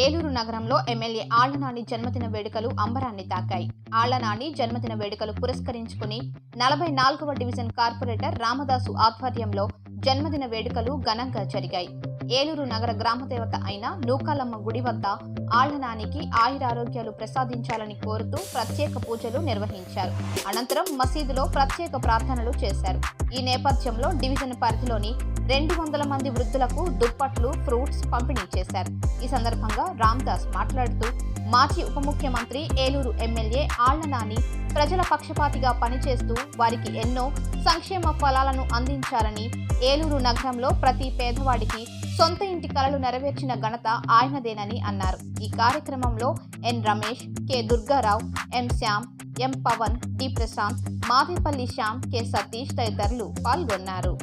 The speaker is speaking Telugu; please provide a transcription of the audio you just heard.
ఏలూరు నగరంలో ఎమ్మెల్యే ఆళ్ల నాని జన్మదిన వేడుకలు అంబరాన్ని తాకాయి. ఆళ్ల నాని జన్మదిన వేడుకలు పురస్కరించుకుని 44వ డివిజన్ కార్పొరేటర్ రామదాసు ఆధ్వర్యంలో జన్మదిన వేడుకలు ఘనంగా జరిగాయి. ఏలూరు నగర గ్రామదేవత అయిన నూకాలమ్మ గుడి వద్ద ఆళ్ల నానికి ఆయురారోగ్యాలు ప్రసాదించాలని కోరుతూ ప్రత్యేక పూజలు నిర్వహించారు. అనంతరం మసీదులో ప్రత్యేక ప్రార్థనలు చేశారు. ఈ నేపథ్యంలో డివిజన్ పరిధిలోని 200 మంది వృద్ధులకు దుప్పట్లు, ఫ్రూట్స్ పంపిణీ చేశారు. ఈ సందర్భంగా రామదాస్ మాట్లాడుతూ మాజీ ఉప ముఖ్యమంత్రి ఏలూరు ఎమ్మెల్యే ఆళ్ల నాని ప్రజల పక్షపాతిగా పనిచేస్తూ వారికి ఎన్నో సంక్షేమ ఫలాలను అందించారని, ఏలూరు నగరంలో ప్రతి పేదవాడికి సొంత ఇంటి కలలు నెరవేర్చిన ఘనత ఆయనదేనని అన్నారు. ఈ కార్యక్రమంలో ఎన్ రమేష్, కె దుర్గారావు, ఎం శ్యామ్, ఎం పవన్, డి ప్రశాంత్, మావేపల్లి శ్యామ్, కె సతీష్ తదితరులు పాల్గొన్నారు.